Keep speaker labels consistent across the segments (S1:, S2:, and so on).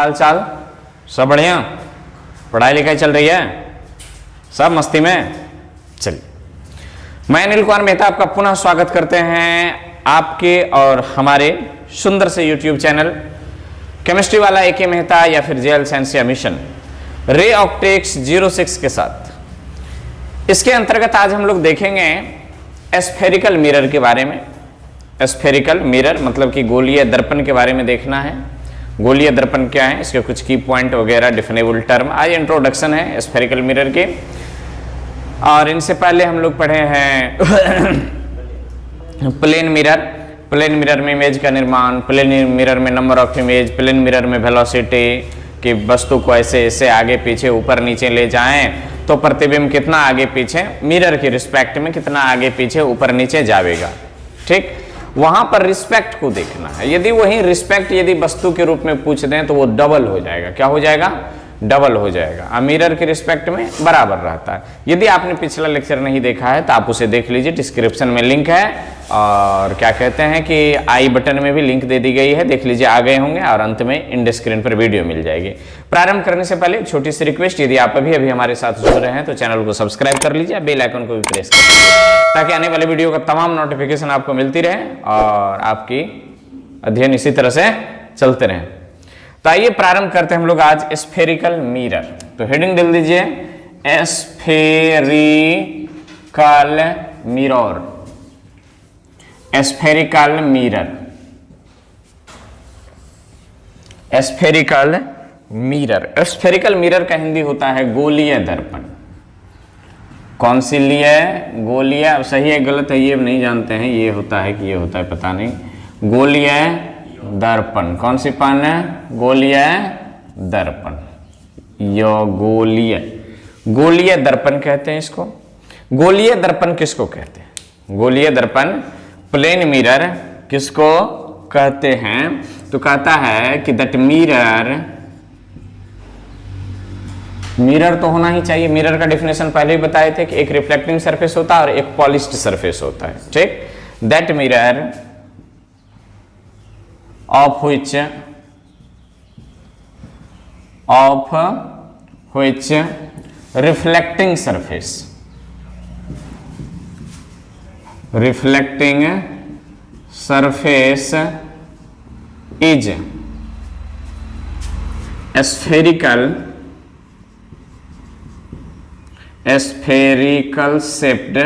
S1: हाल चाल? सब बढ़िया? पढ़ाई लिखाई चल रही है? सब मस्ती में? चलिए, मैं अनिल कुमार मेहता आपका पुनः स्वागत करते हैं आपके और हमारे सुंदर से YouTube चैनल केमिस्ट्री वाला AK मेहता या फिर जेएल साइंस या मिशन रे ऑप्टिक्स 06 के साथ। इसके अंतर्गत आज हम लोग देखेंगे स्फेरिकल मिरर के बारे में। स्फेरिकल मिरर मतलब कि गोलीय दर्पण के बारे में देखना है। गोलीय दर्पण क्या है, इसके कुछ की पॉइंट वगैरह, डिफिनेबल टर्म। आज इंट्रोडक्शन है स्फेरिकल मिरर के। और इनसे पहले हम लोग पढ़े हैं प्लेन मिरर। प्लेन मिरर में इमेज का निर्माण, प्लेन मिरर में number of image, plane mirror में वेलोसिटी कि वस्तु को ऐसे ऐसे आगे पीछे ऊपर नीचे ले जाएं तो प्रतिबिंब कितना आगे पीछे मिरर के रिस्पेक्ट में कितना आगे पीछे ऊपर नीचे जाएगा। ठीक, वहां पर रिस्पेक्ट को देखना है। यदि वही रिस्पेक्ट यदि वस्तु के रूप में पूछ दें तो वो डबल हो जाएगा। क्या हो जाएगा? डबल हो जाएगा। मिरर के रिस्पेक्ट में बराबर रहता है। यदि आपने पिछला लेक्चर नहीं देखा है तो आप उसे देख लीजिए, डिस्क्रिप्शन में लिंक है और क्या कहते हैं कि आई बटन में भी लिंक दे दी गई है, देख लीजिए, आ गए होंगे। और अंत में इंड स्क्रीन पर वीडियो मिल जाएगी। प्रारंभ करने से पहले एक छोटी सी रिक्वेस्ट, यदि आप अभी हमारे साथ जुड़ रहे हैं तो चैनल को सब्सक्राइब कर लीजिए, बेल आइकन को भी प्रेस कर लीजिए ताकि आने वाले वीडियो का तमाम नोटिफिकेशन आपको मिलती रहे और आपकी अध्ययन इसी तरह से चलते रहे। तो आइए प्रारंभ करते हैं हम लोग आज स्फेरिकल मिरर। तो हेडिंग डाल दीजिए spherical mirror. Spherical mirror, spherical mirror. Spherical mirror का हिंदी होता है गोलीय दर्पण। कौन सी लिए? गोलीय। अब सही है गलत है ये नहीं जानते हैं, ये होता है कि ये होता है पता नहीं। गोलीय दर्पण। कौन सी पान है? गोलीय दर्पण। यो गोलीय, गोलीय दर्पण कहते हैं इसको। गोलीय दर्पण किसको कहते हैं? गोलीय दर्पण, प्लेन मिरर किसको कहते हैं? तो कहता है कि दैट मिरर, मिरर तो होना ही चाहिए। मिरर का डेफिनेशन पहले ही बताए थे कि एक रिफ्लेक्टिंग सरफेस होता है और एक पॉलिश्ड सरफेस होता है। ठीक, that mirror of which reflecting surface is spherical shaped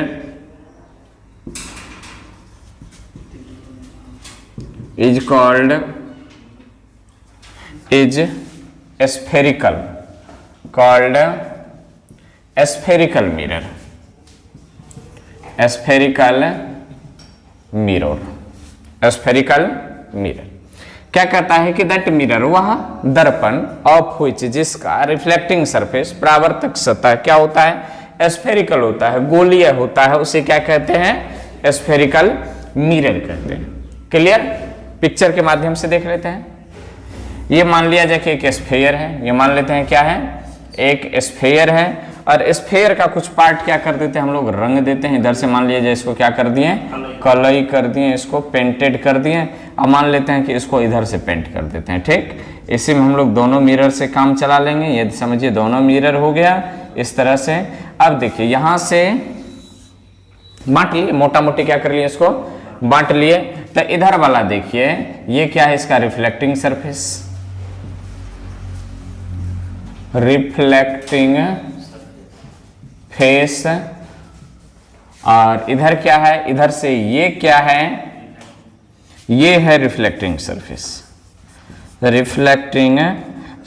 S1: is called spherical mirror। spherical mirror, spherical mirror क्या कहता है कि दैट मिरर, वह दर्पण, ऑफ व्हिच जिसका रिफ्लेक्टिंग सरफेस, परावर्तक सतह क्या होता है? स्फेरिकल होता है, गोलीय होता है, उसे क्या कहते हैं? स्फेरिकल मिरर कहते हैं। क्लियर? पिक्चर के माध्यम से देख लेते हैं। ये मान लिया जाए कि एक स्फेयर है, ये मान लेते हैं क्या है? एक स्फेयर है। और स्फेयर का कुछ पार्ट क्या कर देते हैं हम लोग? रंग देते हैं। इधर से मान लिया जाए इसको क्या कर दिए? कलई कर दिए, इसको पेंटेड कर दिए। अब मान लेते हैं कि इसको इधर से पेंट कर देते हैं। ठीक, इसी में हम लोग दोनों मिरर से काम चला लेंगे। ये समझिए दोनों मिरर हो गया इस तरह से। अब देखिए यहां से बांट लिए, मोटा मोटी क्या कर लिए, इसको बांट लिए। तो इधर वाला देखिए, ये क्या है? इसका रिफ्लेक्टिंग सरफेस, रिफ्लेक्टिंग फेस। और इधर क्या है? इधर से ये क्या है? ये है रिफ्लेक्टिंग सरफेस, रिफ्लेक्टिंग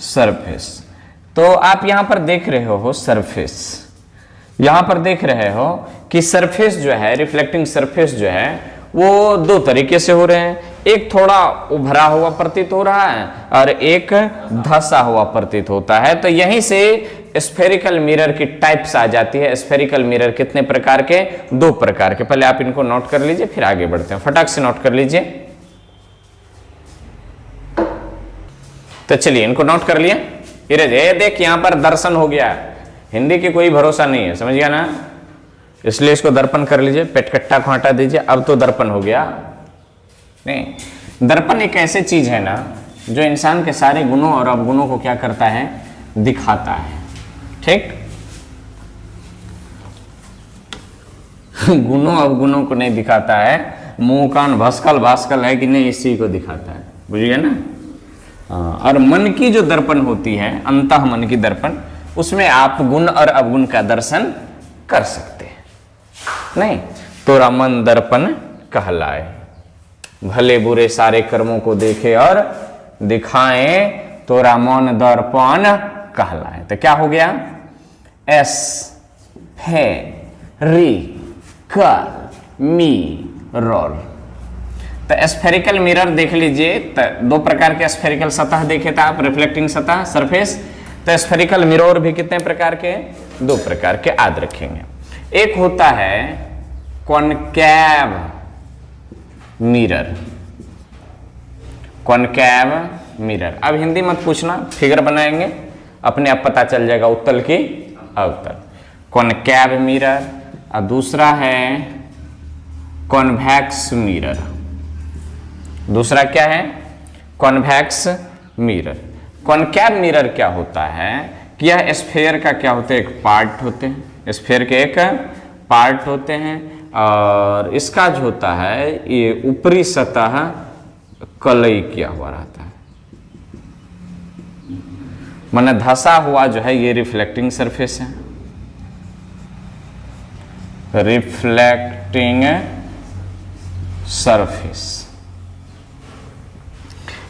S1: सरफेस। तो आप यहां पर देख रहे हो सरफेस, यहां पर देख रहे हो कि सरफेस जो है, रिफ्लेक्टिंग सरफेस जो है वो दो तरीके से हो रहे हैं। एक थोड़ा उभरा हुआ प्रतीत हो रहा है और एक धंसा हुआ प्रतीत होता है। तो यहीं से स्फेरिकल मिरर की टाइप्स आ जाती है। स्फेरिकल मिरर कितने प्रकार के? दो प्रकार के। पहले आप इनको नोट कर लीजिए, फिर आगे बढ़ते हैं। फटाक से नोट कर लीजिए। तो चलिए इनको नोट कर लिए। ये देख यहां पर दर्शन हो गया। हिंदी की कोई भरोसा नहीं है, समझ गया ना? इसलिए इसको दर्पण कर लीजिए, पेटकट्टा को हटा दीजिए। अब तो दर्पण हो गया। नहीं, दर्पण एक ऐसी चीज है ना जो इंसान के सारे गुणों और अवगुणों को क्या करता है, दिखाता है। ठीक, गुणों अवगुणों को नहीं दिखाता है, मुंह कान भस्कल भास्कल है कि नहीं, इसी को दिखाता है, बुझिए ना। और मन की जो दर्पण होती है, अंतः मन की दर्पण, उसमें आप गुण और अवगुण का दर्शन कर सकते हैं। नहीं, तोरा मन दर्पण कहलाए, भले बुरे सारे कर्मों को देखे और दिखाए, तोरा मन दर्पण कहलाए। तो क्या हो गया, एस फे री कर मी रोर। तो स्फेरिकल मिरर देख लीजिए, तो दो प्रकार के स्फेरिकल सतह देखे थे आप, रिफ्लेक्टिंग सतह, सरफेस। तो स्फेरिकल मिरर भी कितने प्रकार के, दो प्रकार के याद रखेंगे। एक होता है कॉनकैव मिरर, कॉनकैव मिरर। अब हिंदी मत पूछना, फिगर बनाएंगे, अपने आप पता चल जाएगा उत्तल की अवतल। कॉनकैव मिरर। और दूसरा है कॉन्वेक्स मिरर। दूसरा क्या है, कॉन्वेक्स मिरर। कॉनकैव मिरर क्या होता है कि यह स्फेयर का क्या होता है, एक पार्ट होते हैं, स्फेयर के एक पार्ट होते हैं, और इसका जो होता है ये ऊपरी सतह कलई किया हुआ रहता है, माने धसा हुआ जो है, ये रिफ्लेक्टिंग सरफेस है, रिफ्लेक्टिंग सरफेस।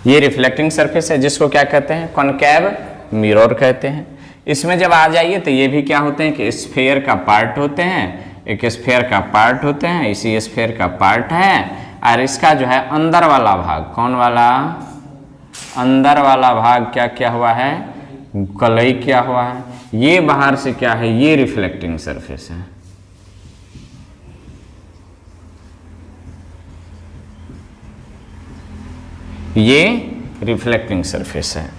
S1: ये रिफ्लेक्टिंग सरफेस है, जिसको क्या कहते हैं, कॉनकैव मिरर कहते हैं। इसमें जब आ जाइए तो ये भी क्या होते हैं कि स्फेयर का पार्ट होते हैं, एक स्फेयर का पार्ट होते हैं, इसी स्फेयर का पार्ट है। और इसका जो है अंदर वाला भाग, कौन वाला, अंदर वाला भाग क्या क्या हुआ है, कलई क्या हुआ है। ये बाहर से क्या है, ये रिफ्लेक्टिंग सरफेस है। ये रिफ्लेक्टिंग सरफेस है।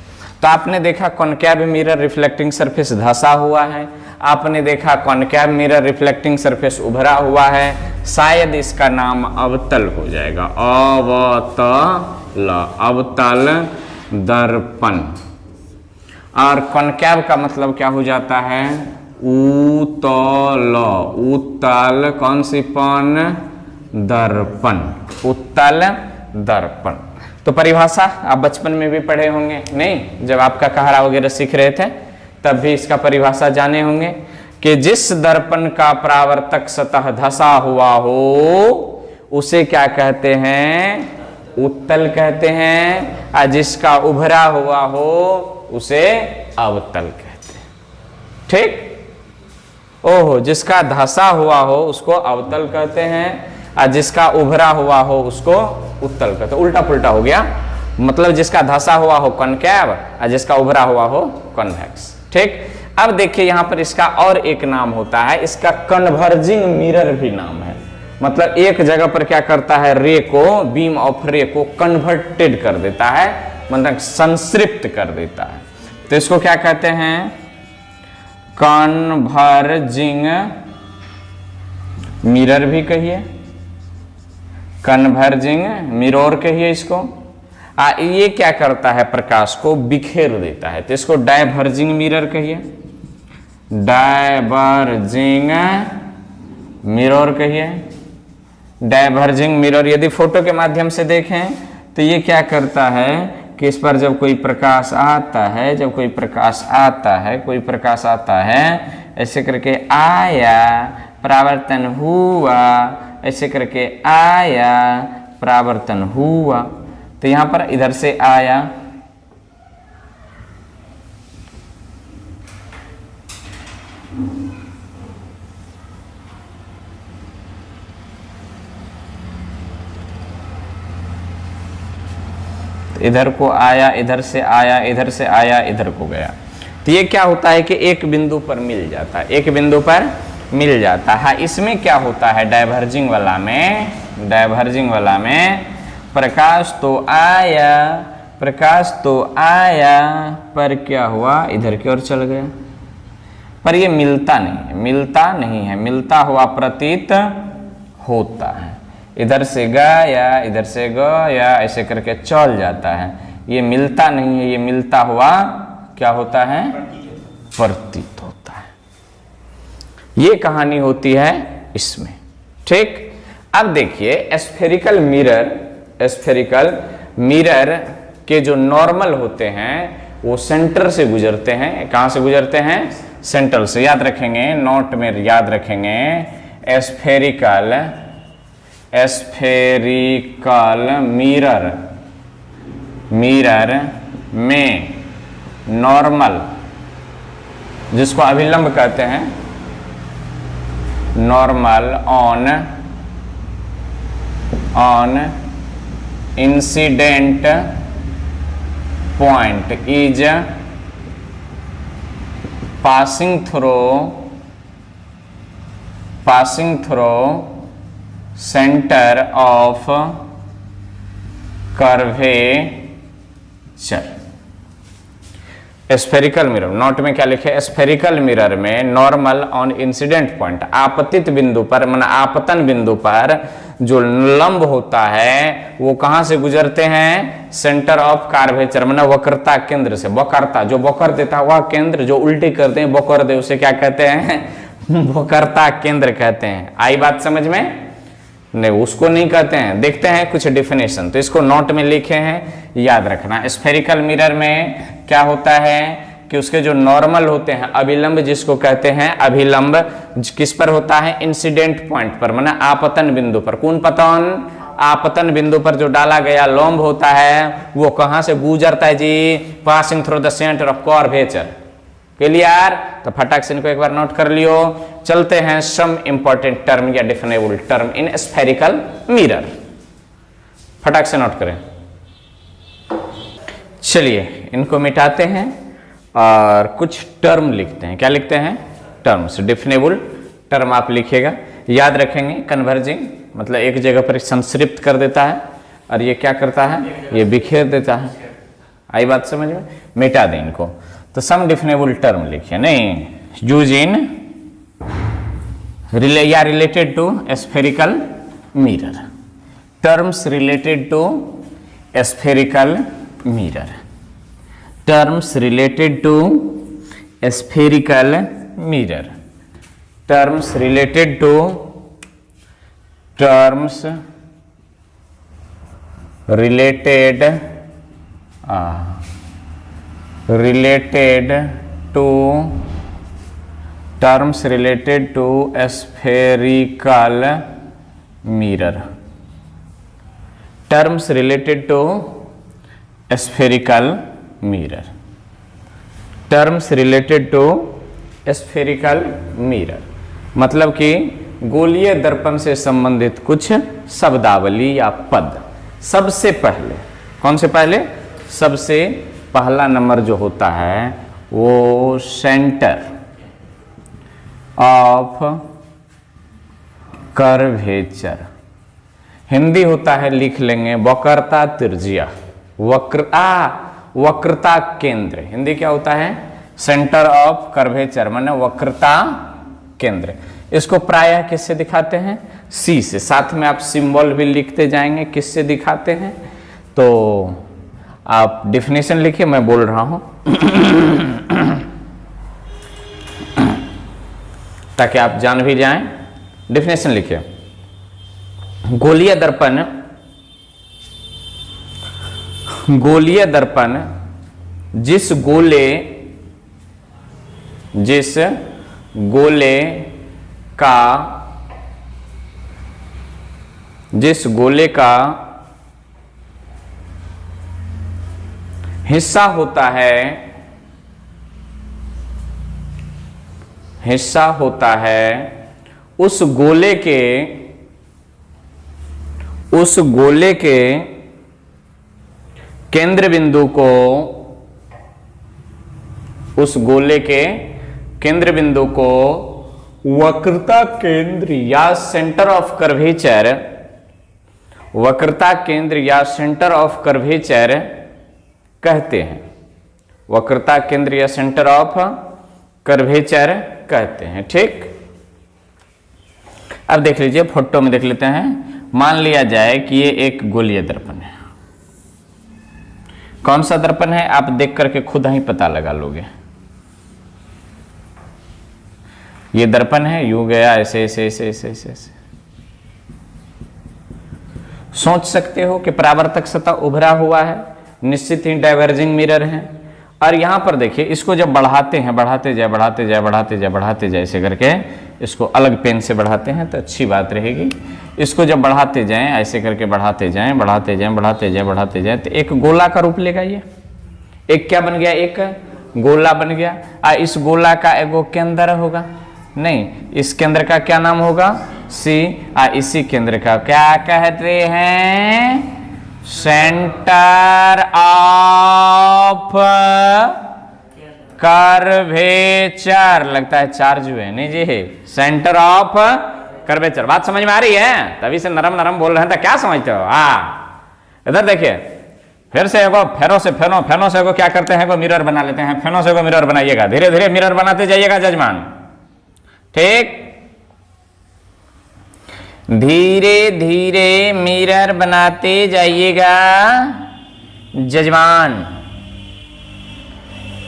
S1: तो आपने देखा कॉनकैव मिरर रिफ्लेक्टिंग सरफेस धसा हुआ है, आपने देखा कॉनकैव मिरर रिफ्लेक्टिंग सरफेस उभरा हुआ है। शायद इसका नाम अवतल हो जाएगा, अवतल, अवतल दर्पण। और कॉनकैव का मतलब क्या हो जाता है, उत्तल, उत्तल कौन सी पन, दर्पण, उत्तल दर्पण। तो परिभाषा आप बचपन में भी पढ़े होंगे, नहीं, जब आपका कहरा वगैरह सीख रहे थे तब भी इसका परिभाषा जाने होंगे कि जिस दर्पण का परावर्तक सतह धसा हुआ हो उसे क्या कहते हैं, उत्तल कहते हैं, और जिसका उभरा हुआ हो उसे अवतल कहते हैं। ठीक, ओहो, जिसका धसा हुआ हो उसको अवतल कहते हैं, और जिसका उभरा हुआ हो उसको उत्तल कहते हैं। उल्टा पुल्टा हो गया, मतलब जिसका धसा हुआ हो कॉनकैव और जिसका उभरा हुआ हो कॉन्वेक्स। ठीक, अब देखिए यहां पर इसका और एक नाम होता है, इसका कन्वर्जिंग मिरर भी नाम है। मतलब एक जगह पर क्या करता है, रे को, बीम ऑफ रे को कन्वर्टेड कर देता है, मतलब संतृप्त कर देता है। तो इसको क्या कहते हैं, कन्वर्जिंग मिरर भी कहिए, कन्वर्जिंग मिरर कहिए इसको। ये क्या करता है, प्रकाश को बिखेर देता है, तो इसको डायवर्जिंग मिरर कहिए, डायवर्जिंग मिरर कहिए, डायवर्जिंग मिरर। यदि फोटो के माध्यम से देखें तो ये क्या करता है कि इस पर जब कोई प्रकाश आता है, जब कोई प्रकाश आता है, कोई प्रकाश आता है, ऐसे करके आया, परावर्तन हुआ, ऐसे करके आया, परावर्तन हुआ। तो यहां पर इधर से आया, इधर को आया, इधर से आया, इधर से आया, इधर को गया। तो ये क्या होता है कि एक बिंदु पर मिल जाता है, एक बिंदु पर मिल जाता है। इसमें क्या होता है, डायवर्जिंग वाला में, डायवर्जिंग वाला में प्रकाश तो आया, प्रकाश तो आया, पर क्या हुआ, इधर की ओर चल गया। पर ये मिलता नहीं है, मिलता नहीं है, मिलता हुआ प्रतीत होता है। इधर से गया, इधर से गया, ऐसे करके चल जाता है। ये मिलता नहीं है, ये मिलता हुआ क्या होता है, प्रतीत होता है। ये कहानी होती है इसमें। ठीक, अब देखिए स्फेरिकल मिरर के जो नॉर्मल होते हैं वो सेंटर से गुजरते हैं। कहां से गुजरते हैं, सेंटर से। याद रखेंगे, नोट में याद रखेंगे, स्फेरिकल मिरर में नॉर्मल, जिसको अभिलंब कहते हैं, normal on incident point is passing through center of curvature। Spherical mirror, note में क्या लिखे, स्फेरिकल मिरर में नॉर्मल ऑन इंसिडेंट पॉइंट, आपतित बिंदु पर, माना आपतन बिंदु पर जो लंब होता है वो कहां से गुजरते हैं, सेंटर ऑफ कार्वेचर, माना वक्रता केंद्र से। वक्रता, जो वक्र देता है वह केंद्र, जो उल्टी करते हैं वक्र दे, उसे क्या कहते हैं, वक्रता केंद्र कहते हैं। आई बात समझ में? नहीं, उसको नहीं कहते हैं। देखते हैं कुछ डिफिनेशन, तो इसको नोट में लिखे हैं, याद रखना। स्फेरिकल मिरर में क्या होता है कि उसके जो नॉर्मल होते हैं, अभिलंब जिसको कहते हैं, अभिलंब किस पर होता है, इंसिडेंट पॉइंट पर, माना आपतन बिंदु पर। कौन पतन, आपतन बिंदु पर जो डाला गया लंब होता है वो कहां से गुजरता है जी, passing through the centre of curvature. Clear? तो फटाक से इनको एक बार नोट कर लियो। चलते हैं सम इंपॉर्टेंट टर्म या डिफिनेबल टर्म इन स्फेरिकल मिरर, फटाक से नोट करें। चलिए इनको मिटाते हैं और कुछ टर्म लिखते हैं। क्या लिखते हैं, टर्म्स। डिफिनेबल टर्म आप लिखिएगा, याद रखेंगे। कन्वर्जिंग मतलब एक जगह पर संक्षिप्त कर देता है, और ये क्या करता है, ये बिखेर देता है। आई बात समझ में? मिटा दें इनको। तो सम डिफिनेबल टर्म लिखिए, नहीं, use in related to spherical mirror, terms related to spherical mirror, terms related to spherical mirror, terms related to, terms related to, terms related to spherical mirror, terms related to spherical mirror, terms related to spherical mirror, मतलब कि गोलीय दर्पण से संबंधित कुछ शब्दावली या पद। सबसे पहले, कौन से पहले, सबसे पहला नंबर जो होता है वो सेंटर ऑफ कर्वेचर, हिंदी होता है, लिख लेंगे वक्रता त्रिज्या, वक्रता केंद्र। हिंदी क्या होता है, सेंटर ऑफ कर्वेचर, माने वक्रता केंद्र। इसको प्रायः किससे दिखाते हैं, सी से। साथ में आप सिंबल भी लिखते जाएंगे किससे दिखाते हैं। तो आप डिफिनेशन लिखिए, मैं बोल रहा हूं ताकि आप जान भी जाएं। डिफिनेशन लिखिए, गोलीय दर्पण, गोलीय दर्पण जिस गोले का हिस्सा होता है, उस गोले के केंद्र बिंदु को, उस गोले के केंद्र बिंदु को वक्रता केंद्र या सेंटर ऑफ कर्वेचर, वक्रता केंद्र या सेंटर ऑफ कर्वेचर कहते हैं। वक्रता केंद्र या सेंटर ऑफ कर्वेचर कहते हैं। ठीक, अब देख लीजिए, फोटो में देख लेते हैं। मान लिया जाए कि ये एक गोलीय दर्पण है, कौन सा दर्पण है आप देख करके खुद ही पता लगा लोगे। ये दर्पण है, यूं गया ऐसे ऐसे ऐसे ऐसे ऐसे ऐसे। सोच सकते हो कि परावर्तक सतह उभरा हुआ है, निश्चित ही डाइवर्जिंग मिरर है। और यहां पर देखिए इसको जब बढ़ाते हैं, बढ़ाते जाए बढ़ाते जाए बढ़ाते जाए बढ़ाते जाए ऐसे करके, इसको अलग पेन से बढ़ाते हैं तो अच्छी बात रहेगी। इसको जब बढ़ाते जाएं ऐसे करके बढ़ाते जाएं बढ़ाते जाएं बढ़ाते जाएं बढ़ाते जाएं तो एक गोला का रूप लेगा। ये एक क्या बन गया, एक गोला बन गया। इस गोला का एगो केंद्र होगा, नहीं इस केंद्र का क्या नाम होगा, सी। इसी केंद्र का क्या कहते हैं, सेंटर ऑफ कर्वेचर। लगता है चार्ज हुए, नहीं जी, सेंटर ऑफ कर्वेचर। बात समझ में आ रही है? तभी से नरम नरम बोल रहे हैं, तो क्या समझते हो? इधर देखिए, फिर से एगो फेनो से फेनो से एगो क्या करते हैं, मिरर बना लेते हैं। फेनो से एगो मिरर बनाइएगा, धीरे धीरे मिरर बनाते जाइएगा जजमान, ठीक। धीरे धीरे मिरर बनाते जाइएगा जजमान,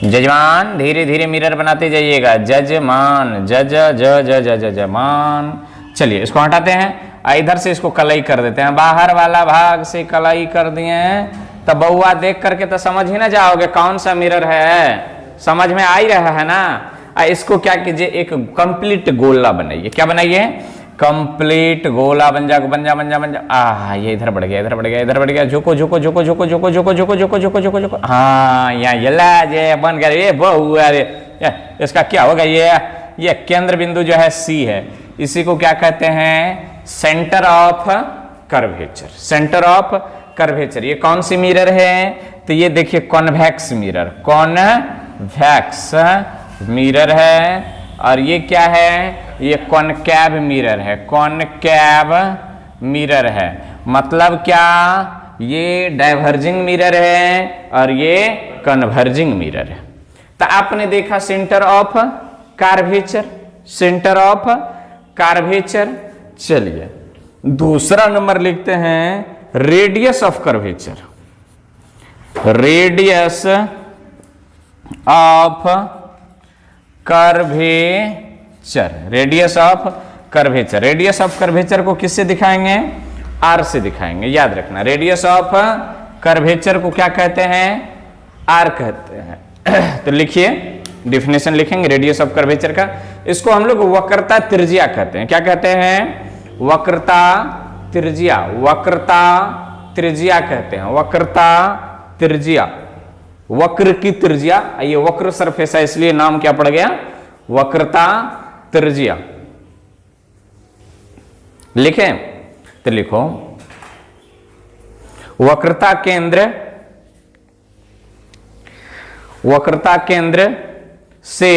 S1: जजमान धीरे धीरे मिरर बनाते जाइएगा जजमान, जजमान। चलिए इसको हटाते हैं, इधर से इसको कलई कर देते हैं, बाहर वाला भाग से कलई कर दिए हैं। तब बउआ देख करके तो समझ ही ना जाओगे कौन सा मिरर है, समझ में आ ही रहा है ना। इसको क्या कीजिए, एक कंप्लीट गोला बनाइए। क्या बनाइए, कंप्लीट गोला बन जा बन जा बन जा बन जा। ये इधर बढ़ गया, इधर बढ़ गया, इधर बढ़ गया। झुको झुको झुको झुको झुको झुको झुको झुको झुको झुको झुको। हाँ यहाँ यला जे बन गया। ये बहुआ रे, इसका क्या होगा, ये केंद्र बिंदु जो है सी है, इसी को क्या कहते हैं, centre of curvature. Centre of curvature. ये कौन सी मिरर है, तो ये देखिए कॉन्वेक्स मिरर, कॉन्वेक्स मिरर है। और ये क्या है, ये कॉनकैव मिरर है, कॉनकैव मिरर है। मतलब क्या, ये डाइवर्जिंग मिरर है और ये कन्वर्जिंग मिरर है। तो आपने देखा centre of curvature, centre of curvature. चलिए दूसरा नंबर लिखते हैं, radius of curvature. Radius of curvature, radius of curvature. Radius of curvature को किससे दिखाएंगे, आर से दिखाएंगे, याद रखना। रेडियस ऑफ कर्वेचर को क्या कहते हैं, आर कहते हैं। तो लिखिए, डिफिनेशन लिखेंगे रेडियस ऑफ कर्वेचर का। इसको हम लोग वक्रता त्रिज्या कहते हैं। क्या कहते हैं, वक्रता त्रिज्या, वक्रता त्रिज्या कहते हैं, वक्रता त्रिज्या। वक्र की त्रिज्या, ये वक्र सरफेस है इसलिए नाम क्या पड़ गया, वक्रता त्रिज्या। लिखें तो लिखो, वक्रता केंद्र, वक्रता केंद्र से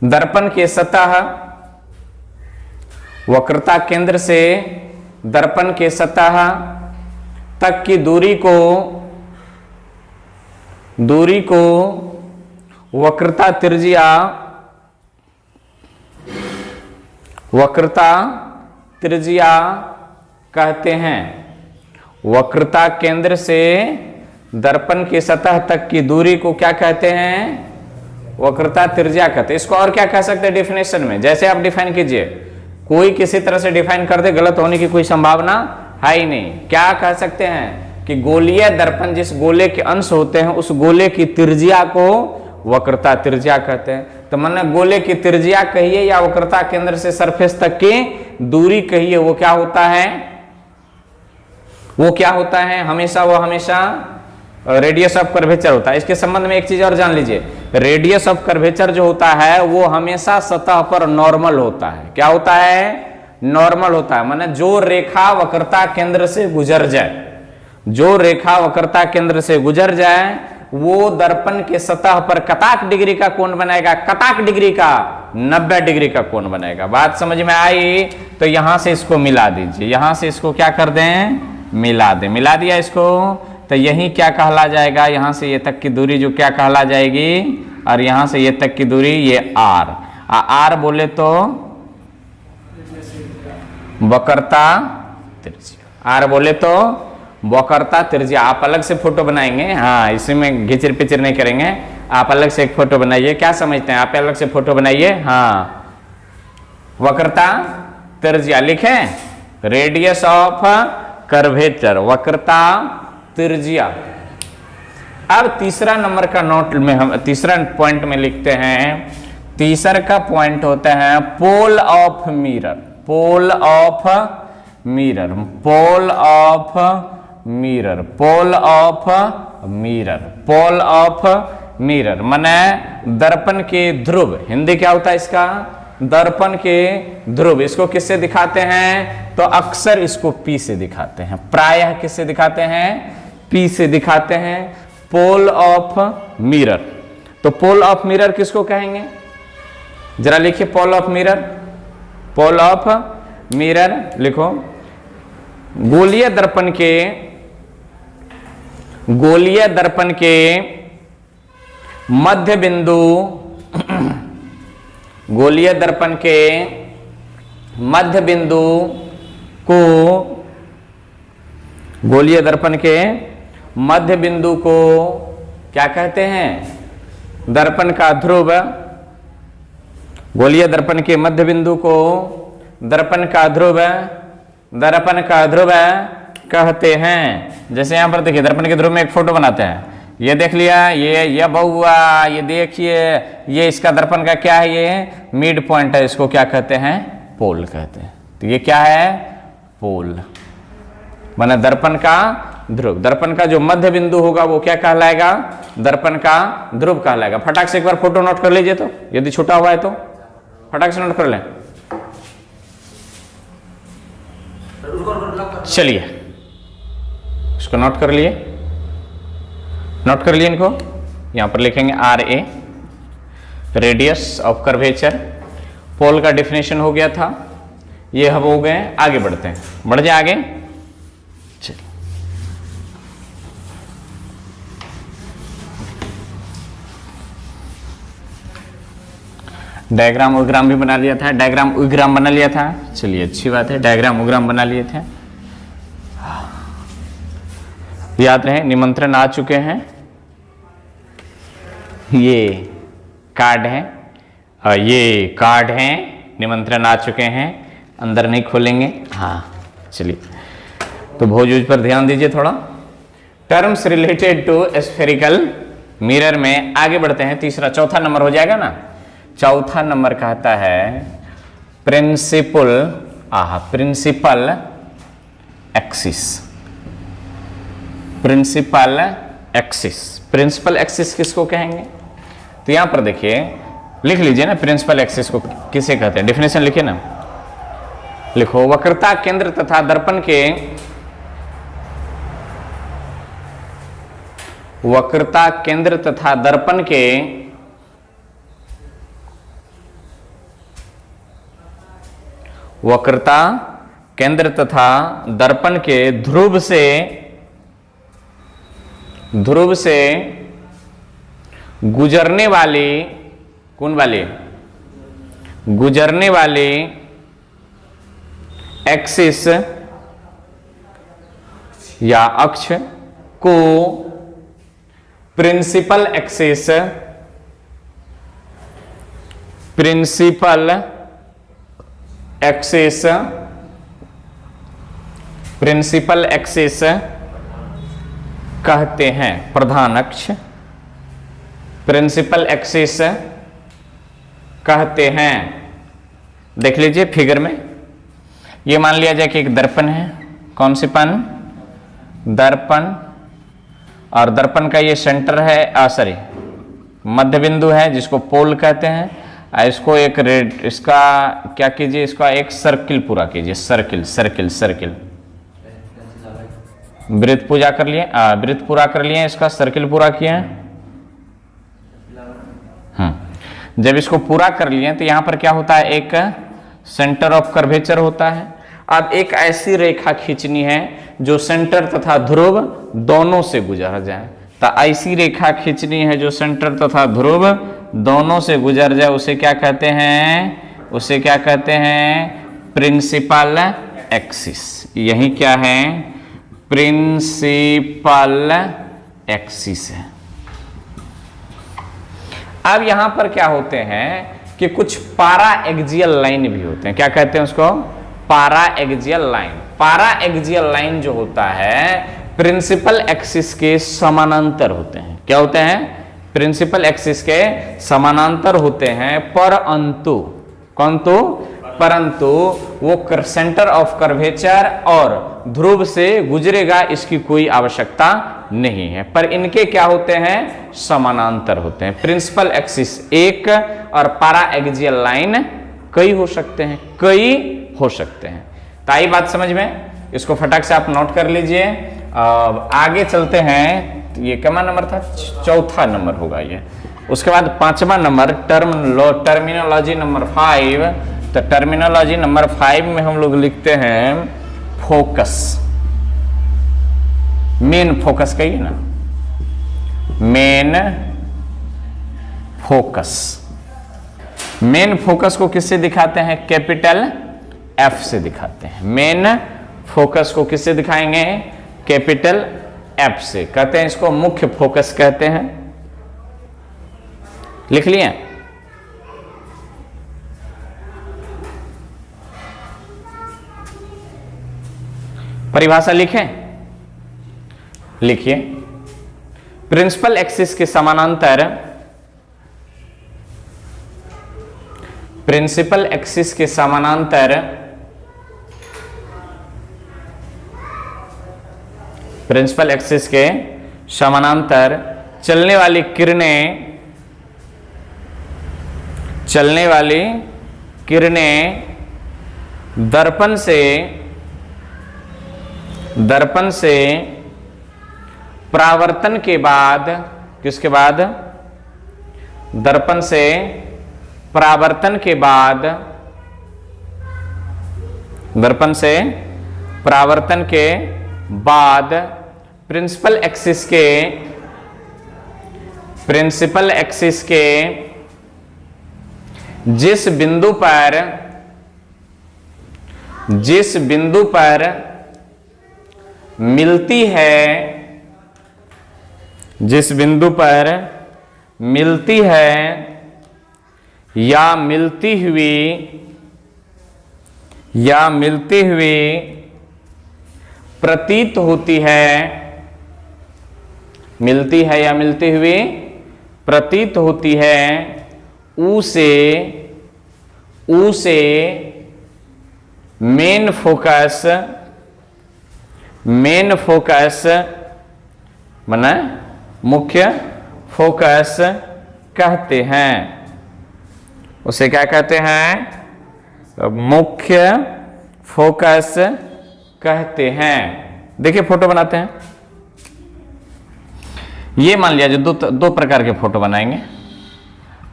S1: दर्पण के सतह, वक्रता केंद्र से दर्पण के सतह तक की दूरी को वक्रता त्रिज्या, वक्रता त्रिज्या कहते हैं। वक्रता केंद्र से दर्पण की सतह तक की दूरी को क्या कहते हैं, वक्रता त्रिज्या कहते हैं। इसको और क्या कह सकते हैं डिफिनेशन में, जैसे आप डिफाइन कीजिए, कोई किसी तरह से डिफाइन कर दे, गलत होने की कोई संभावना है ही नहीं। क्या कह सकते हैं कि गोलीय दर्पण, जिस गोले के अंश होते हैं उस गोले की त्रिज्या को वक्रता त्रिज्या कहते हैं। तो माने गोले की त्रिज्या कहिए या वक्रता केंद्र से सरफेस तक की दूरी कहिए, वो क्या होता है, वो क्या होता है, हमेशा वो हमेशा रेडियस ऑफ कर्वेचर होता है। इसके संबंध में एक चीज और जान लीजिए, रेडियस ऑफ कर्वेचर जो होता है वो हमेशा सतह पर नॉर्मल होता है। क्या होता है, नॉर्मल होता है। माने जो रेखा वक्रता केंद्र से गुजर जाए, जो रेखा वक्रता केंद्र से गुजर जाए वो दर्पण के सतह पर कताक डिग्री का कोण बनाएगा, कताक डिग्री का 90 डिग्री का कोण बनाएगा। बात समझ में आई? तो यहां से इसको मिला दीजिए, यहां से इसको क्या कर दें, मिला दें। मिला दिया इसको, तो यही क्या कहला जाएगा, यहां से ये तक की दूरी जो क्या कहला जाएगी, और यहां से ये तक की दूरी ये आर। आर बोले तो वक्रता त्रिज्या, आर बोले तो वक्रता त्रिज्या, आप अलग से फोटो बनाएंगे, हाँ इसी में घिचर पिचर नहीं करेंगे, आप अलग से एक फोटो बनाइए। क्या समझते हैं आप, अलग से फोटो बनाइए। हाँ, वक्रता त्रिज्या लिखे, रेडियस ऑफ कर्वेचर, वक्रता त्रिज्या। अब तीसरा नंबर का नोट में हम तीसरा पॉइंट में लिखते हैं, तीसरा का पॉइंट होता है pole of mirror, pole of mirror, pole of mirror, pole of mirror, pole of mirror माने दर्पण के ध्रुव। हिंदी क्या होता है इसका, दर्पण के ध्रुव। इसको किससे दिखाते हैं, तो अक्सर इसको पी से दिखाते हैं, प्रायः किससे दिखाते हैं, पी से दिखाते हैं, पोल ऑफ मिरर। तो पोल ऑफ मिरर किसको कहेंगे, जरा लिखिए pole of mirror, pole of mirror लिखो। गोलीय दर्पण के, गोलीय दर्पण के मध्य बिंदु, गोलीय दर्पण के मध्य बिंदु को, गोलीय दर्पण के मध्य बिंदु को क्या कहते हैं, दर्पण का ध्रुव। गोलीय दर्पण के मध्य बिंदु को दर्पण का ध्रुव, दर्पण का ध्रुव कहते हैं। जैसे यहां पर देखिए दर्पण के ध्रुव में एक फोटो बनाते हैं, ये देख लिया, ये बहुआ, ये देखिए, ये इसका दर्पण का क्या है, ये मिड पॉइंट है, इसको क्या कहते हैं, पोल कहते हैं। तो ये क्या है, पोल माने दर्पण का ध्रुव। दर्पण का जो मध्य बिंदु होगा वो क्या कहलाएगा, दर्पण का ध्रुव कहलाएगा। फटाक से एक बार फोटो नोट कर लीजिए, तो यदि छूटा हुआ है तो फटाक से नोट कर लें। चलिए इसको नोट कर लिए, नोट कर लिए इनको। यहां पर लिखेंगे RA, रेडियस ऑफ कर्वेचर। पोल का डिफिनेशन हो गया था, ये हम हो गए। आगे बढ़ते हैं, बढ़ जाए आगे। चलिए डायग्राम उग्राम भी बना लिया था, डायग्राम उग्राम बना लिया था। चलिए अच्छी बात है, डायग्राम उग्राम बना लिए थे। याद रहे निमंत्रण आ चुके हैं, ये कार्ड है और ये कार्ड है, निमंत्रण आ चुके हैं, अंदर नहीं खोलेंगे। हाँ चलिए, तो भोज पर ध्यान दीजिए थोड़ा। Terms related to spherical mirror में आगे बढ़ते हैं। तीसरा, चौथा नंबर हो जाएगा ना। चौथा नंबर कहता है principal, principal axis, principal axis. Principal axis किसको कहेंगे, तो यहां पर देखिए लिख लीजिए ना, प्रिंसिपल एक्सिस को किसे कहते हैं, डेफिनेशन लिखिए ना, लिखो। वक्रता केंद्र तथा दर्पण के, वक्रता केंद्र तथा दर्पण के वक्रता केंद्र तथा दर्पण के ध्रुव से गुजरने वाली, कौन वाली, गुजरने वाली एक्सिस या अक्ष को principal axis, principal axis, principal axis कहते हैं, प्रधान अक्ष, प्रिंसिपल एक्सिस कहते हैं। देख लीजिए फिगर में, ये मान लिया जाए कि एक दर्पण है, कौन सी पन, दर्पण, और दर्पण का ये सेंटर है, सॉरी मध्य बिंदु है जिसको पोल कहते हैं। इसको एक रेड, इसका क्या कीजिए, इसका एक सर्किल पूरा कीजिए, सर्किल सर्किल सर्किल। वृत्त पूजा कर लिए, वृत्त पूरा कर लिए, इसका सर्किल पूरा किए। जब इसको पूरा कर लिए तो यहां पर क्या होता है, एक सेंटर ऑफ कर्वेचर होता है। अब एक ऐसी रेखा खींचनी है जो सेंटर तथा ध्रुव दोनों से गुजर जाए। तो ऐसी रेखा खींचनी है जो सेंटर तथा ध्रुव दोनों से गुजर जाए, उसे क्या कहते हैं, उसे क्या कहते हैं, प्रिंसिपल एक्सिस। यही क्या है, प्रिंसिपल एक्सिस है। अब यहां पर क्या होते हैं कि कुछ पारा एक्सियल लाइन भी होते हैं। क्या कहते हैं उसको? पारा एक्सियल लाइन। पारा एक्सियल लाइन जो होता है प्रिंसिपल एक्सिस के समानांतर होते हैं। क्या होते हैं? प्रिंसिपल एक्सिस के समानांतर होते हैं, परंतु वो सेंटर ऑफ कर्वेचर और ध्रुव से गुजरेगा इसकी कोई आवश्यकता नहीं है, पर इनके क्या होते हैं? समानांतर होते हैं। प्रिंसिपल एक्सिस एक और पारा एक्सियल लाइन कई हो सकते हैं। तो आई बात समझ में? इसको फटाक से आप नोट कर लीजिए। आगे चलते हैं। ये कितना नंबर था? चौथा नंबर होगा ये। उसके बाद पांचवा नंबर टर्मिनोलॉजी नंबर 5। तो टर्मिनोलॉजी नंबर 5 में हम लोग लिखते हैं फोकस। मेन फोकस कहिए ना, मेन फोकस। मेन फोकस को किससे दिखाते हैं? कैपिटल एफ से दिखाते हैं। मेन फोकस को किससे दिखाएंगे? कैपिटल एफ से। कहते हैं इसको मुख्य फोकस कहते हैं। लिख लिए? परिभाषा लिखें? लिखिए। प्रिंसिपल एक्सिस के समानांतर, प्रिंसिपल एक्सिस के समानांतर प्रिंसिपल एक्सिस के समानांतर चलने वाली किरणें दर्पण से परावर्तन के बाद, किसके बाद? दर्पण से परावर्तन के बाद, दर्पण से परावर्तन के बाद प्रिंसिपल एक्सिस के जिस बिंदु पर मिलती है, जिस बिंदु पर मिलती है या मिलती हुई प्रतीत होती है, मिलती है या मिलती हुई प्रतीत होती है, उसे मेन फोकस माने मुख्य फोकस कहते हैं। उसे क्या कहते हैं? मुख्य फोकस कहते हैं। देखिए फोटो बनाते हैं। ये मान लिया जो दो प्रकार के फोटो बनाएंगे।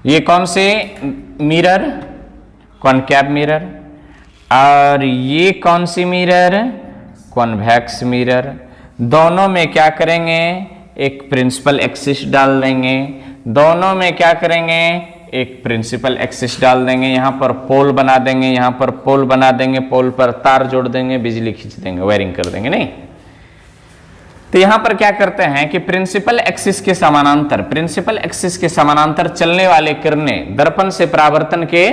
S1: ये कौन से? मिरर, कॉनकेव मिरर, और ये कौन सी मिरर? Convex mirror. दोनों में क्या करेंगे? एक प्रिंसिपल एक्सिस डाल देंगे। दोनों में क्या करेंगे? एक प्रिंसिपल एक्सिस डाल देंगे। यहां पर पोल बना देंगे, यहां पर पोल बना देंगे, पोल पर तार जोड़ देंगे, बिजली खींच देंगे, वायरिंग कर देंगे। नहीं, तो यहां पर क्या करते हैं कि प्रिंसिपल एक्सिस के समानांतर चलने वाले किरणें दर्पण से परावर्तन के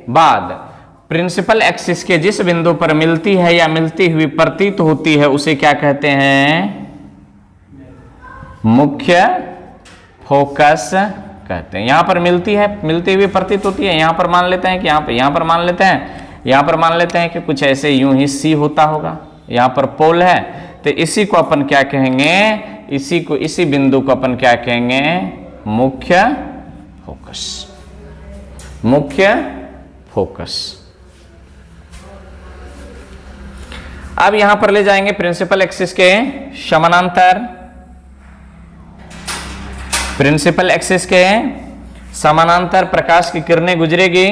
S1: बाद प्रिंसिपल एक्सिस के जिस बिंदु पर मिलती है या मिलती हुई प्रतीत होती है, उसे क्या कहते हैं? मुख्य फोकस कहते हैं। यहां पर मिलती हुई प्रतीत होती है। यहां पर मान लेते हैं कि यहां पर मान लेते हैं कि कुछ ऐसे यूं ही सी होता होगा। यहां पर पोल है, तो इसी को अपन क्या कहेंगे? इसी बिंदु को अपन क्या कहेंगे? मुख्य फोकस। मुख्य फोकस। अब यहां पर ले जाएंगे प्रिंसिपल एक्सिस के समानांतर। प्रिंसिपल एक्सिस के समानांतर प्रकाश की किरणें गुजरेगी।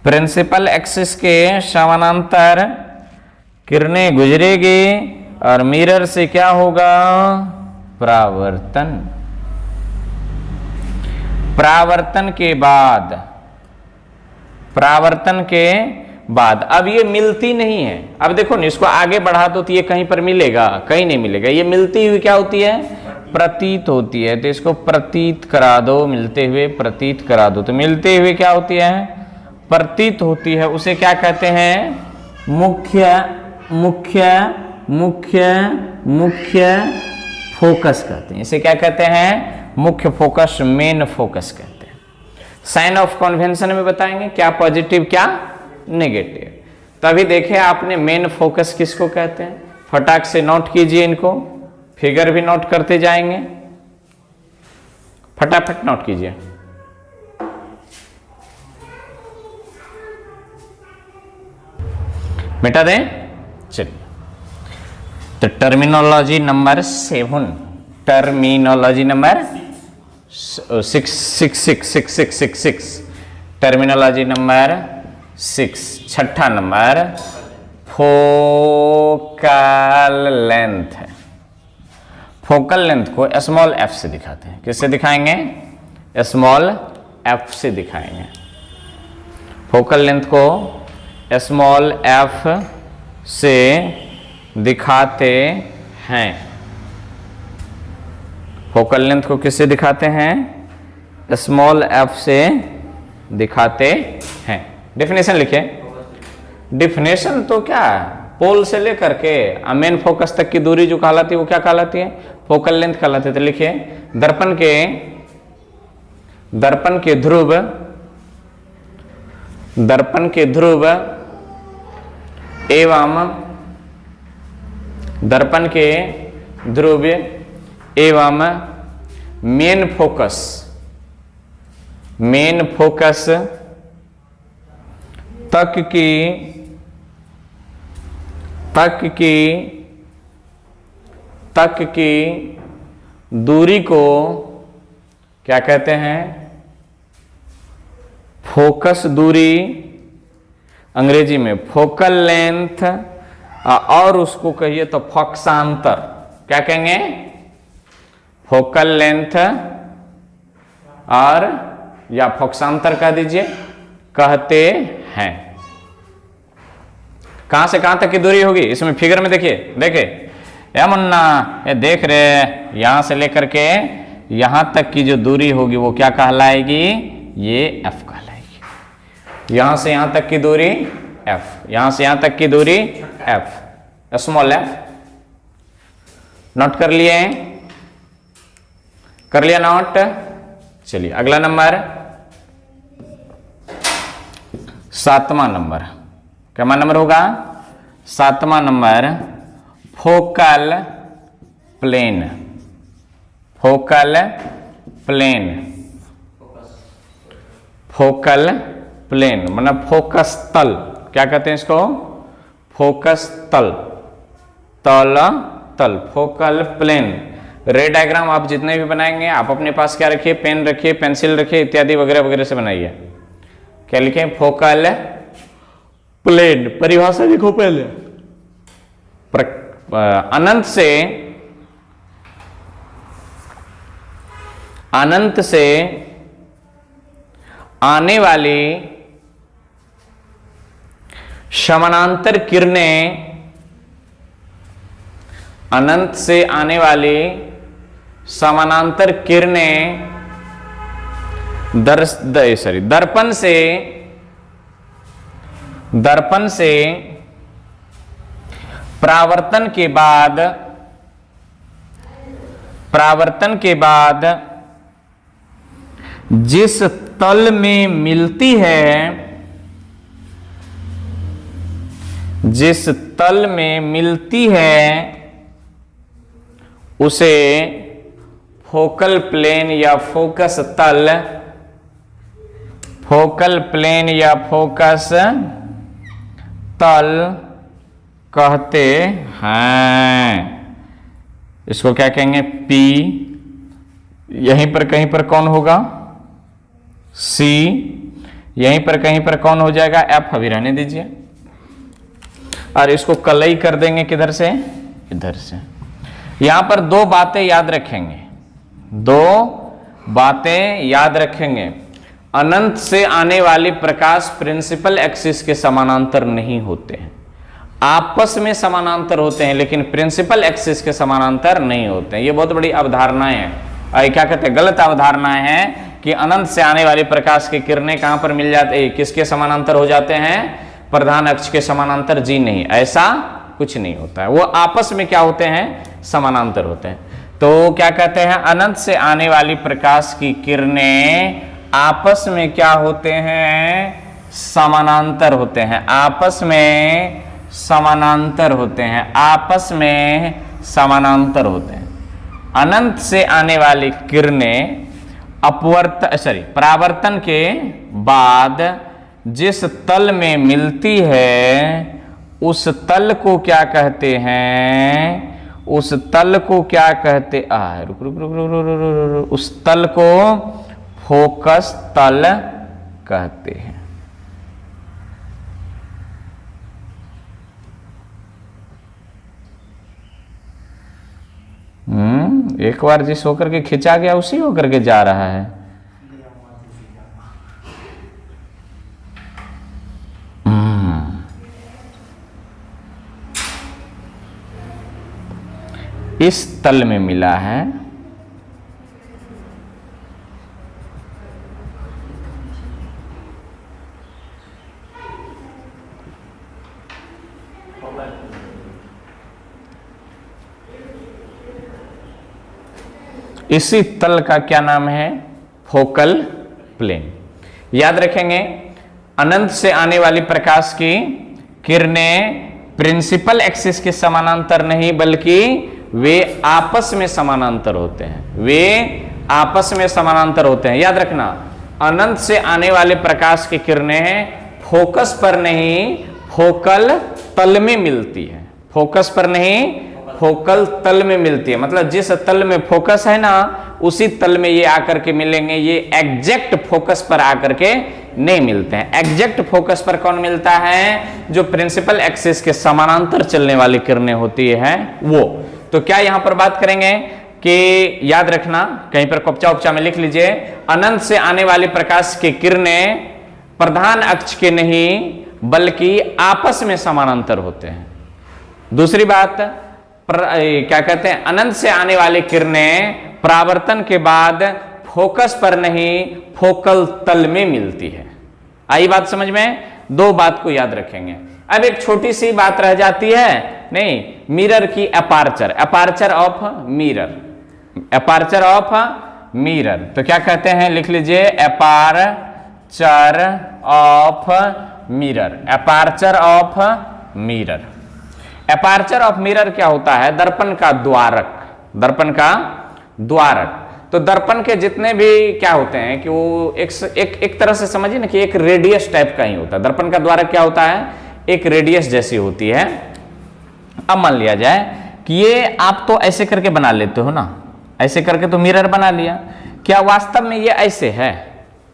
S1: प्रिंसिपल एक्सिस के समानांतर किरणें गुजरेगी और मिरर से क्या होगा? परावर्तन। परावर्तन के बाद। अब ये मिलती नहीं है। अब देखो ना, इसको आगे बढ़ा दो तो ये कहीं पर मिलेगा, कहीं नहीं मिलेगा। ये मिलती हुई क्या होती है? प्रतीत होती है। तो इसको प्रतीत करा दो, मिलते हुए प्रतीत करा दो। तो मिलते हुए क्या होती है? प्रतीत होती है। उसे क्या कहते हैं? मुख्य मुख्य मुख्य मुख्य फोकस कहते हैं। इसे क्या कहते हैं? मुख्य फोकस, मेन फोकस कहते हैं। साइन ऑफ कन्वेंशन में बताएंगे क्या पॉजिटिव क्या नेगेटिव। तभी देखे आपने मेन फोकस किसको कहते हैं। फटाक से नोट कीजिए, इनको फिगर भी नोट करते जाएंगे, फटाफट नोट कीजिए। मिटा दें? चलिए, तो terminology number 7, terminology number 6 terminology number 6, छठा नंबर फोकल लेंथ है। फोकल लेंथ को स्मॉल एफ से दिखाते हैं। किससे दिखाएंगे? स्मॉल एफ से दिखाएंगे। फोकल लेंथ को स्मॉल एफ से दिखाते हैं। फोकल लेंथ को किससे दिखाते हैं? स्मॉल एफ से दिखाते हैं। डेफिनेशन लिखे। डेफिनेशन तो क्या है? पोल से लेकर के मेन फोकस तक की दूरी जो कहलाती है वो क्या कहलाती है? फोकल लेंथ कहलाती है। तो लिखिए, दर्पण के ध्रुव एवं मेन फोकस तक की दूरी को क्या कहते हैं? फोकस दूरी, अंग्रेजी में फोकल लेंथ, और उसको कहिए तो फोकसांतर। क्या कहेंगे? फोकल लेंथ और या फोकसांतर कह दीजिए, कहते हैं। कहां से कहां तक की दूरी होगी? इसमें फिगर में देखिए या मुन्ना, ये देख रहे, यहां से लेकर के यहां तक की जो दूरी होगी वो क्या कहलाएगी? ये एफ कहलाएगी। यहां से यहां तक की दूरी एफ, यहां से यहां तक की दूरी एफ, स्मॉल एफ। नोट कर लिए? कर लिया नोट? चलिए अगला नंबर, 7वां नंबर। क्या नंबर होगा? 7वां number focal plane. Focal plane, focal plane मतलब फोकस तल। क्या कहते हैं इसको? फोकस तल, तल फोकल प्लेन। रे डायग्राम आप जितने भी बनाएंगे आप अपने पास क्या रखिए? पेन रखिए, पेंसिल रखिए, इत्यादि वगैरह वगैरह से बनाइए। क्या लिखें? Focal plane. परिभाषा लिखो पहले। अनंत से आने वाली समानांतर किरणें, अनंत से आने वाली समानांतर किरणें दर्पण से परावर्तन के बाद जिस तल में मिलती है, उसे फोकल प्लेन या फोकस तल, फोकल प्लेन या फोकस तल कहते हैं। इसको क्या कहेंगे? पी। यहीं पर कहीं पर कौन होगा? सी। यहीं पर कहीं पर कौन हो जाएगा? एफ। अभी रहने दीजिए, और इसको कलई कर देंगे किधर से? इधर से। यहां पर दो बातें याद रखेंगे, अनंत से आने वाली प्रकाश प्रिंसिपल एक्सिस के समानांतर नहीं होते हैं, आपस में समानांतर होते हैं लेकिन प्रिंसिपल एक्सिस के समानांतर नहीं होते हैं। ये बहुत बड़ी अवधारणाएं हैं, क्या कहते हैं, गलत अवधारणाएं हैं कि अनंत से आने वाली प्रकाश की किरणें कहां पर मिल जाते हैं, किसके समानांतर हो जाते हैं, प्रधान अक्ष के समानांतर। जी नहीं, ऐसा कुछ नहीं होता है, वो आपस में क्या होते हैं, समानांतर होते हैं। तो क्या कहते हैं, अनंत से आने वाली प्रकाश की किरणें आपस में क्या होते हैं, समानांतर होते हैं, आपस में समानांतर होते हैं, आपस में समानांतर होते हैं। अनंत से आने वाली किरणें परावर्तन के बाद जिस तल में मिलती है उस तल को क्या कहते हैं, उस तल को क्या कहते, उस तल को फोकस तल कहते हैं। एक बार जिस होकर के खिंचा गया उसी होकर के जा रहा है। इस तल में मिला है, इसी तल का क्या नाम है, फोकल प्लेन। याद रखेंगे, अनंत से आने वाली प्रकाश की किरणें प्रिंसिपल एक्सिस के समानांतर नहीं बल्कि वे आपस में समानांतर होते हैं, वे आपस में समानांतर होते हैं। याद रखना, अनंत से आने वाले प्रकाश की किरणें फोकस पर नहीं फोकल तल में मिलती है, फोकस पर नहीं फोकल तल में मिलती है। मतलब जिस तल में फोकस है ना उसी तल में ये आकर के मिलेंगे, ये एग्जैक्ट फोकस पर आकर के नहीं मिलते हैं। एग्जैक्ट फोकस पर कौन मिलता है, जो प्रिंसिपल एक्सिस के समानांतर चलने वाली किरणें होती है वो। तो क्या यहां पर बात करेंगे कि याद रखना, कहीं पर कॉपचा उपचा में लिख लीजिए, अनंत से आने वाली प्रकाश की किरणें प्रधान अक्ष के नहीं बल्कि आपस में समानांतर होते हैं। दूसरी बात, क्या कहते हैं, अनंत से आने वाली किरणें परावर्तन के बाद फोकस पर नहीं फोकल तल में मिलती है। आई बात समझ में, दो बात को याद रखेंगे। अब एक छोटी सी बात रह जाती है, नहीं, मिरर की aperture, aperture of mirror, aperture of mirror. तो क्या कहते हैं, लिख लीजिए, aperture of mirror, aperture of mirror. Aperture of mirror क्या होता है, दर्पण का द्वारक, दर्पण का द्वारक। तो दर्पण के जितने भी क्या होते हैं कि वो एक तरह से समझिए ना कि एक रेडियस टाइप का ही होता है। दर्पण का द्वारक क्या होता है, एक रेडियस जैसी होती है। अब मान लिया जाए कि ये आप तो ऐसे करके बना लेते हो ना, ऐसे करके तो मिरर बना लिया, क्या वास्तव में ये ऐसे है,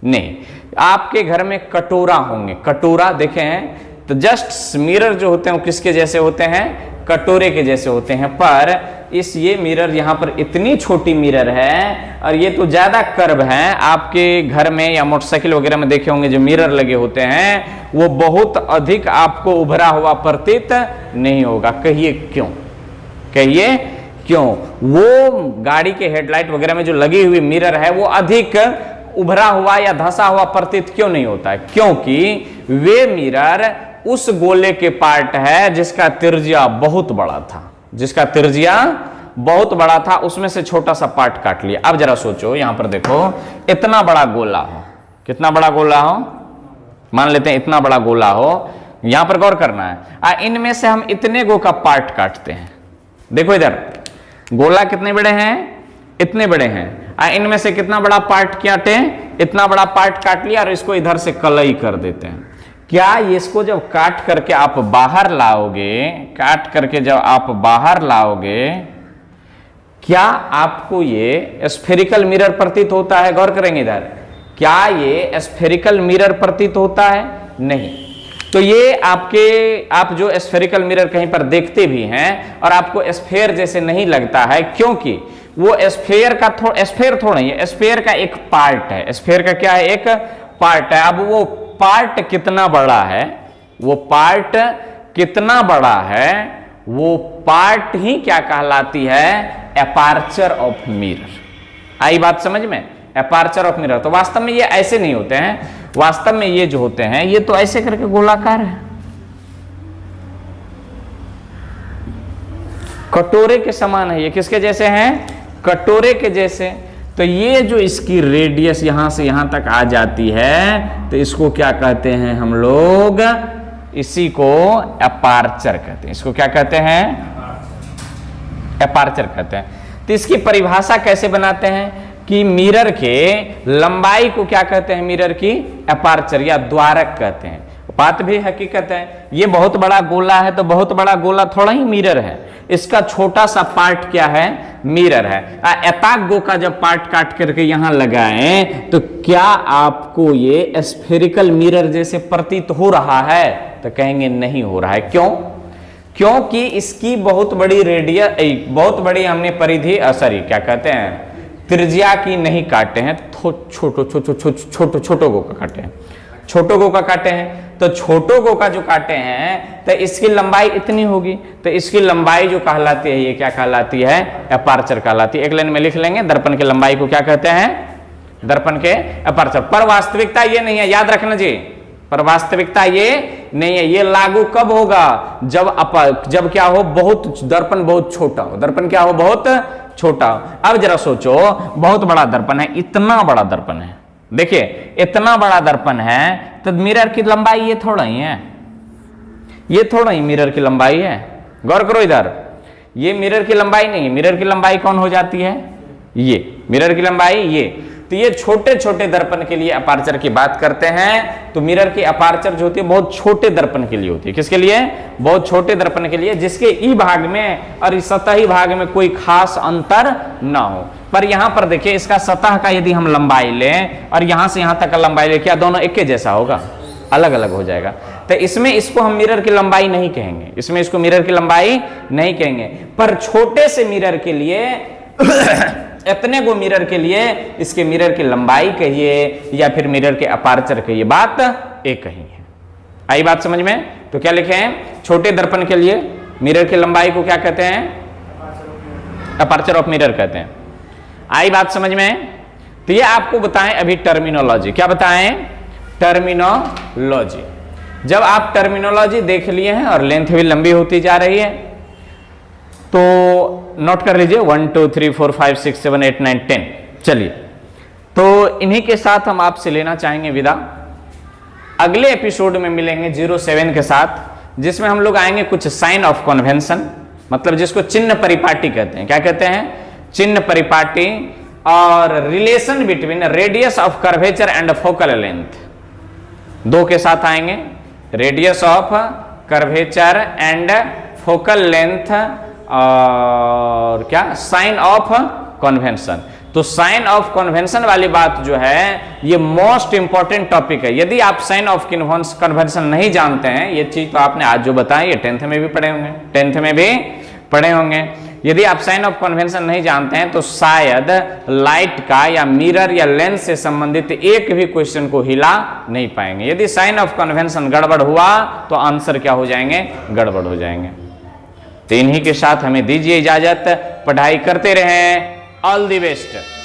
S1: नहीं। आपके घर में कटोरा होंगे, कटोरा देखे हैं, तो जस्ट मिरर जो होते हैं वो किसके जैसे होते हैं, कटोरे के जैसे होते हैं। पर ये मिरर यहाँ पर इतनी छोटी मिरर है और ये तो ज्यादा कर्व है। आपके घर में या मोटरसाइकिल वगैरह में देखे होंगे जो मिरर लगे होते हैं वो बहुत अधिक आपको उभरा हुआ प्रतीत नहीं होगा। कहिए क्यों, कहिए क्यों? वो गाड़ी के हेडलाइट वगैरह में जो लगी हुई मिरर है वो अधिक उभरा हुआ या धंसा हुआ प्रतीत क्यों नहीं होता है? क्योंकि वे मिरर उस गोले के पार्ट है जिसका त्रिज्या बहुत बड़ा था, जिसका त्रिज्या बहुत बड़ा था, उसमें से छोटा सा पार्ट काट लिया। अब जरा सोचो, यहां पर देखो, इतना बड़ा गोला हो, कितना बड़ा गोला हो, मान लेते हैं इतना बड़ा गोला हो, यहां पर गौर करना है। इनमें से हम इतने गो का पार्ट काटते हैं। देखो इधर गोला कितने बड़े हैं, इतने बड़े हैं। इनमें से कितना बड़ा पार्ट काटे, इतना बड़ा पार्ट काट लिया और इसको इधर से कलई कर देते हैं। क्या इसको जब काट करके आप बाहर लाओगे, काट करके जब आप बाहर लाओगे, क्या आपको ये स्फेरिकल मिरर प्रतीत होता है? गौर करेंगे इधर, क्या ये स्फेरिकल मिरर प्रतीत होता है? नहीं। तो ये आप जो स्फेरिकल मिरर कहीं पर देखते भी हैं और आपको स्फेयर जैसे नहीं लगता है, क्योंकि वो स्फेयर का स्फेयर थोड़ा ही है, स्फेयर का एक पार्ट है। स्फेयर का क्या है? एक पार्ट है। अब वो पार्ट कितना बड़ा है, वो पार्ट कितना बड़ा है, वो पार्ट ही क्या कहलाती है, एपर्चर ऑफ मिरर। आई बात समझ में, एपर्चर ऑफ मिरर। तो वास्तव में ये ऐसे नहीं होते हैं, वास्तव में ये जो होते हैं ये तो ऐसे करके गोलाकार है, कटोरे के समान है। ये किसके जैसे हैं, कटोरे के जैसे। तो ये जो इसकी रेडियस यहां से यहां तक आ जाती है, तो इसको क्या कहते हैं हम लोग, इसी को एपर्चर कहते हैं। इसको क्या कहते हैं, एपर्चर कहते हैं। तो इसकी परिभाषा कैसे बनाते हैं कि मिरर के लंबाई को क्या कहते हैं, मिरर की एपर्चर या द्वारक कहते हैं। बात भी हकीकत है, ये बहुत बड़ा गोला है, तो बहुत बड़ा गोला थोड़ा ही मिरर है, इसका छोटा सा पार्ट क्या है, मिरर है। एताक गो का जब पार्ट काट करके यहां लगाएं तो क्या आपको ये स्फेरिकल मिरर जैसे प्रतीत हो रहा है, तो कहेंगे नहीं हो रहा है। क्यों, क्योंकि इसकी बहुत बड़ी रेडियस, बहुत बड़ी हमने परिधि सॉरी क्या कहते हैं, त्रिज्या की नहीं काटे हैं, छोटो गो का काटे हैं, छोटो गो का काटे हैं। तो छोटो गो का जो काटे हैं तो इसकी लंबाई इतनी होगी, तो इसकी लंबाई जो कहलाती है ये क्या कहलाती है, एपर्चर कहलाती है। एक लाइन में लिख लेंगे, दर्पण की लंबाई को क्या कहते हैं, दर्पण के एपर्चर। पर वास्तविकता ये नहीं है, याद रखना जी, पर वास्तविकता ये नहीं है। ये लागू कब होगा, जब क्या हो, बहुत दर्पण बहुत छोटा हो, दर्पण क्या हो, बहुत छोटा हो। अब जरा सोचो, बहुत बड़ा दर्पण है, इतना बड़ा दर्पण है, देखिए इतना बड़ा दर्पण है, तो मिरर की लंबाई ये थोड़ा ही है, ये थोड़ा ही मिरर की लंबाई है। गौर करो इधर, ये मिरर की लंबाई नहीं है, मिरर की लंबाई कौन हो जाती है, ये मिरर की लंबाई ये। तो ये छोटे छोटे दर्पण के लिए अपार्चर की बात करते हैं। तो मिरर की अपार्चर जो होती है बहुत छोटे दर्पण के लिए होती है। किसके लिए, बहुत छोटे दर्पण के लिए, जिसके ई भाग में और इस सतही भाग में कोई खास अंतर ना हो। पर यहां पर देखिए, इसका सतह का यदि हम लंबाई लें और यहां से यहां तक का लंबाई लें, क्या दोनों एक के जैसा होगा, अलग अलग हो जाएगा। तो इसमें इसको हम मिरर की लंबाई नहीं कहेंगे, इसमें इसको मिरर की लंबाई नहीं कहेंगे। पर छोटे से मिरर के लिए इतने गो मिरर के लिए इसके मिरर की लंबाई कहिए या फिर मिरर के अपार्चर कहिए, बात एक ही है। आई बात समझ में। तो क्या लिखे हैं, छोटे दर्पण के लिए मिरर की लंबाई को क्या कहते हैं, अपार्चर ऑफ मिरर कहते हैं। आई बात समझ में। तो ये आपको बताएं अभी टर्मिनोलॉजी, क्या बताएं, टर्मिनोलॉजी। जब आप टर्मिनोलॉजी देख लिए हैं और लेंथ भी लंबी होती जा रही है, तो नोट कर लीजिए 1 2 3 4 5 6 7 8 9 10। चलिए, तो इन्हीं के साथ हम आपसे लेना चाहेंगे विदा। अगले एपिसोड में मिलेंगे 07 के साथ, जिसमें हम लोग आएंगे कुछ साइन ऑफ कन्वेंशन, मतलब जिसको चिन्ह परिपाटी कहते हैं। क्या कहते हैं, चिन्ह परिपाटी। और relation between radius of curvature and focal length, दो के साथ आएंगे, radius of curvature and focal length, और क्या, साइन ऑफ कन्वेंशन। तो साइन ऑफ कन्वेंशन वाली बात जो है ये मोस्ट इंपॉर्टेंट टॉपिक है। यदि आप साइन ऑफ कन्वेंशन नहीं जानते हैं, ये चीज तो आपने आज जो बताया ये 10th में भी पढ़े होंगे, 10th में भी पढ़े होंगे। यदि आप साइन ऑफ कन्वेंशन नहीं जानते हैं तो शायद लाइट का या मिरर या लेंस से संबंधित एक भी क्वेश्चन को हिला नहीं पाएंगे। यदि साइन ऑफ कन्वेंशन गड़बड़ हुआ तो आंसर क्या हो जाएंगे, गड़बड़ हो जाएंगे। तो इन्हीं के साथ हमें दीजिए इजाजत, पढ़ाई करते रहें। All the best.